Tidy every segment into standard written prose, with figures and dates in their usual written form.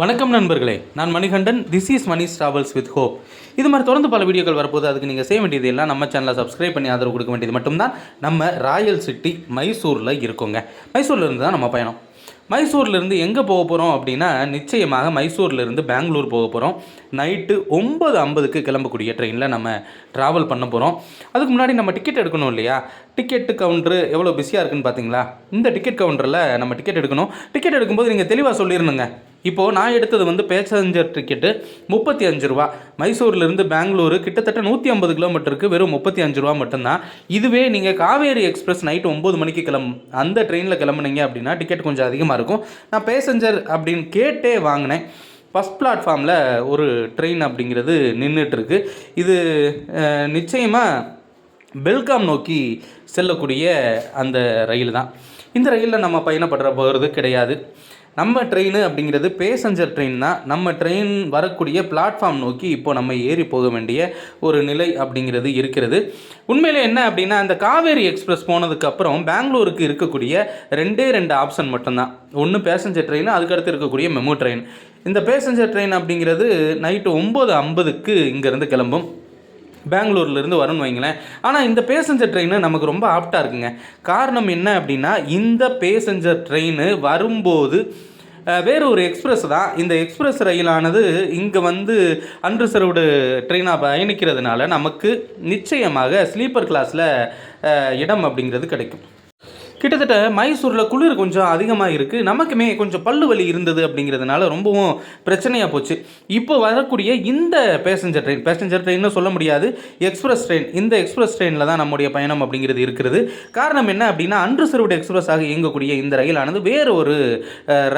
வணக்கம் நண்பர்களே, நான் Manikandan. This is Mani's travels with hope. இது மாதிரி தொடர்ந்து பல வீடியோக்கள் வரப்போது. அதுக்கு நீங்கள் செய்ய வேண்டியது எல்லாம் நம்ம சேனலை சப்ஸ்கிரைப் பண்ணி ஆதரவு கொடுக்க வேண்டியது மட்டும்தான். நம்ம ராயல் சிட்டி மைசூரில் இருக்கோங்க. மைசூர்லேருந்து தான் நம்ம பயணம். மைசூர்லேருந்து எங்கே போக போகிறோம் அப்படின்னா, நிச்சயமாக மைசூர்லேருந்து பெங்களூர் போக போகிறோம். நைட்டு 9:50க்கு கிளம்பக்கூடிய ட்ரெயினில் நம்ம ட்ராவல் பண்ண போகிறோம். அதுக்கு முன்னாடி நம்ம டிக்கெட் எடுக்கணும் இல்லையா? டிக்கெட்டு கவுண்ட்ரு எவ்வளோ பிஸியாக இருக்குன்னு பார்த்தீங்களா? இந்த டிக்கெட் கவுண்டரில் நம்ம டிக்கெட் எடுக்கணும். டிக்கெட் எடுக்கும்போது நீங்கள் தெளிவாக சொல்லிடணுங்க. இப்போது நான் எடுத்தது பேசஞ்சர் டிக்கெட்டு 35 ரூபா. மைசூர்லேருந்து பெங்களூரு கிட்டத்தட்ட 150 கிலோமீட்டருக்கு வெறும் 35 ரூபா மட்டும்தான். இதுவே நீங்கள் காவேரி எக்ஸ்பிரஸ் நைட்டு 9 மணிக்கு அந்த ட்ரெயினில் கிளம்புனீங்க அப்படின்னா டிக்கெட் கொஞ்சம் அதிகமாக இருக்கும். நான் பேசஞ்சர் அப்படின்னு கேட்டே வாங்கினேன். ஃபஸ்ட் பிளாட்ஃபார்மில் ஒரு ட்ரெயின் அப்படிங்கிறது நின்றுட்டுருக்கு. இது நிச்சயமாக பெல்காம் நோக்கி செல்லக்கூடிய அந்த ரயில் தான். இந்த ரயிலில் நம்ம பயணப்படுற போகிறது கிடையாது. நம்ம ட்ரெயின் அப்படிங்கிறது பேசஞ்சர் ட்ரெயின் தான். நம்ம ட்ரெயின் வரக்கூடிய பிளாட்ஃபார்ம் நோக்கி இப்போ நம்ம ஏறி போக வேண்டிய ஒரு நிலை அப்படிங்கிறது இருக்கிறது. உண்மையில் என்ன அப்படின்னா, அந்த காவேரி எக்ஸ்பிரஸ் போனதுக்கப்புறம் பெங்களூருக்கு இருக்கக்கூடிய 2 ஆப்ஷன் மட்டும்தான். ஒன்று பேசஞ்சர் ட்ரெயின், அதுக்கடுத்து இருக்கக்கூடிய மெமு ட்ரெயின். இந்த பேசஞ்சர் ட்ரெயின் அப்படிங்கிறது நைட்டு 9:50க்கு இங்கேருந்து கிளம்பும். பெங்களூர்லேருந்து வரும்னு வைங்களேன். ஆனால் இந்த பேசஞ்சர் ட்ரெயின் நமக்கு ரொம்ப ஆப்டாக இருக்குங்க. காரணம் என்ன அப்படின்னா, இந்த பேசஞ்சர் ட்ரெயின் வரும்போது வேறு ஒரு எக்ஸ்பிரஸ் தான். இந்த எக்ஸ்பிரஸ் ரயிலானது இங்கே அன்ரிசர்வ்டு ட்ரெயினாக பயணிக்கிறதுனால நமக்கு நிச்சயமாக ஸ்லீப்பர் கிளாஸில் இடம் அப்படிங்கிறது கிடைக்கும். கிட்டத்தட்ட மைசூரில் குளிர் கொஞ்சம் அதிகமாக இருக்குது. நமக்குமே கொஞ்சம் பல்லு வலி இருந்தது அப்படிங்கிறதுனால ரொம்பவும் பிரச்சனையாக போச்சு. இப்போ வரக்கூடிய இந்த பேசஞ்சர் ட்ரெயின்னு சொல்ல முடியாது, எக்ஸ்பிரஸ் ட்ரெயின். இந்த எக்ஸ்பிரஸ் ட்ரெயினில் தான் நம்முடைய பயணம் அப்படிங்கிறது இருக்கிறது. காரணம் என்ன அப்படின்னா, அன்ரிசர்வ்டு எக்ஸ்பிரஸாக இயங்கக்கூடிய இந்த ரயிலானது வேறு ஒரு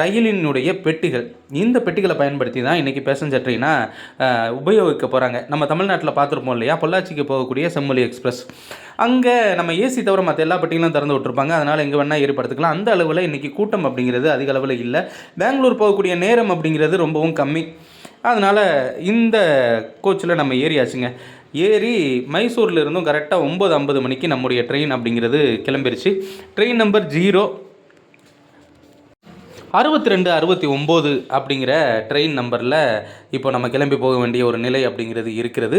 ரயிலினுடைய பெட்டிகள். இந்த பெட்டிகளை பயன்படுத்தி தான் இன்றைக்கி பேசஞ்சர் ட்ரெயினாக உபயோகிக்க போகிறாங்க. நம்ம தமிழ்நாட்டில் பார்த்துருப்போம் இல்லையா, பொள்ளாச்சிக்கு போகக்கூடிய செம்மொழி எக்ஸ்பிரஸ். அங்கே நம்ம ஏசி தவிர மற்ற எல்லா பெட்டிகளும் திறந்து விட்டுருப்பாங்க. அதனால் எங்கே வேணால் ஏற்படுத்திக்கலாம். அந்த அளவில் இன்றைக்கி கூட்டம் அப்படிங்கிறது அதிக அளவில் இல்லை. பெங்களூர் போகக்கூடிய நேரம் அப்படிங்கிறது ரொம்பவும் கம்மி. அதனால் இந்த கோச்சில் நம்ம ஏறியாச்சுங்க. ஏறி மைசூரில் இருந்தும் கரெக்டாக 9:50 மணிக்கு நம்முடைய ட்ரெயின் அப்படிங்கிறது கிளம்பிருச்சு. ட்ரெயின் நம்பர் 06269 அப்படிங்கிற ட்ரெயின் நம்பரில் இப்போ நம்ம கிளம்பி போக வேண்டிய ஒரு நிலை அப்படிங்கிறது இருக்கிறது.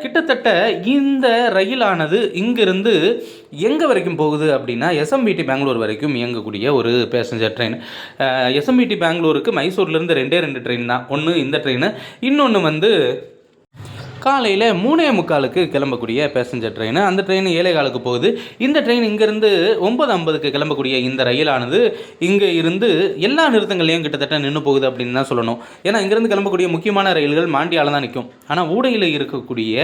கிட்டத்தட்ட இந்த ரயிலானது இங்கிருந்து எங்கே வரைக்கும் போகுது அப்படின்னா, எஸ்எம்பிடி பெங்களூர் வரைக்கும் இயங்கக்கூடிய ஒரு பேசஞ்சர் ட்ரெயின். எஸ்எம்பிடி பெங்களூருக்கு மைசூர்லேருந்து 2 ட்ரெயின் தான். ஒன்று இந்த ட்ரெயின், இன்னொன்று காலையில் 3:45க்கு கிளம்பக்கூடிய பேசஞ்சர் ட்ரெயின். அந்த ட்ரெயின் 7:15க்கு போகுது. இந்த ட்ரெயின் இங்கேருந்து 9:50க்கு கிளம்பக்கூடிய இந்த ரயிலானது இங்கே இருந்து எல்லா நிறுத்தங்களையும் கிட்டத்தட்ட நின்று போகுது அப்படின்னு தான் சொல்லணும். ஏன்னா இங்கேருந்து கிளம்பக்கூடிய முக்கியமான ரயில்கள் மாண்டியால் தான் நிற்கும். ஆனால் ஊடையில் இருக்கக்கூடிய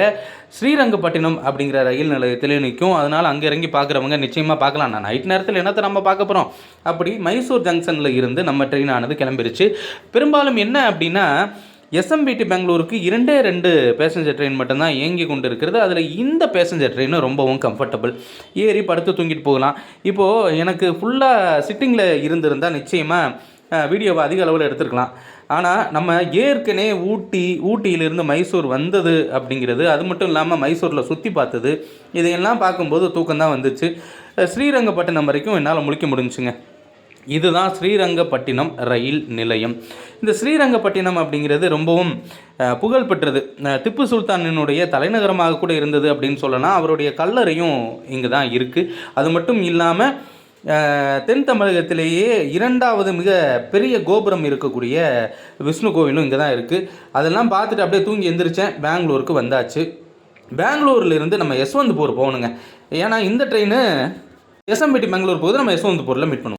ஸ்ரீரங்கப்பட்டினம் அப்படிங்கிற ரயில் நிலையத்திலே நிற்கும். அதனால் அங்கே இறங்கி பார்க்குறவங்க நிச்சயமாக பார்க்கலாம். நான் நைட் நேரத்தில் என்னத்தை நம்ம பார்க்க போகிறோம். அப்படி மைசூர் ஜங்ஷனில் இருந்து நம்ம ட்ரெயினானது கிளம்பிருச்சு. பெரும்பாலும் என்ன அப்படின்னா, எஸ்எம்பிடி பெங்களூருக்கு 2 பேசஞ்சர் ட்ரெயின் மட்டும்தான் இயங்கி கொண்டு இருக்கிறது. அதில் இந்த பேசஞ்சர் ட்ரெயின் ரொம்பவும் கம்ஃபர்டபுள். ஏறி படுத்து தூங்கிட்டு போகலாம். இப்போது எனக்கு ஃபுல்லாக சிட்டிங்கில் இருந்திருந்தால் நிச்சயமாக வீடியோவை அதிக அளவில் எடுத்துருக்கலாம். ஆனால் நம்ம ஏற்கனவே ஊட்டியிலிருந்து மைசூர் வந்தது அப்படிங்கிறது, அது மட்டும் இல்லாமல் மைசூரில் சுற்றி பார்த்தது, இதையெல்லாம் பார்க்கும்போது தூக்கம்தான் வந்துச்சு. ஸ்ரீரங்கப்பட்டினம் வரைக்கும் என்னால் முழிக்க முடிஞ்சுங்க. இதுதான் ஸ்ரீரங்கப்பட்டினம் ரயில் நிலையம். இந்த ஸ்ரீரங்கப்பட்டினம் அப்படிங்கிறது ரொம்பவும் புகழ்பெற்றது. திப்பு சுல்தானினுடைய தலைநகரமாக கூட இருந்தது அப்படின்னு சொல்லலாம். அவருடைய கல்லறையும் இங்கே தான் இருக்குது. அது மட்டும் இல்லாமல் தென் தமிழகத்திலேயே 2வது மிக பெரிய கோபுரம் இருக்கக்கூடிய விஷ்ணு கோவிலும் இங்கே தான் இருக்குது. அதெல்லாம் பார்த்துட்டு அப்படியே தூங்கி எந்திரிச்சேன். பெங்களூருக்கு வந்தாச்சு. பெங்களூர்லேருந்து நம்ம யஸ்வந்த்பூர் போகணுங்க. ஏன்னா இந்த ட்ரெயின் எஸ்எம்பிடி பெங்களூர் போகுது. நம்ம யஸ்வந்த்பூரில் மீட் பண்ணுவோம்.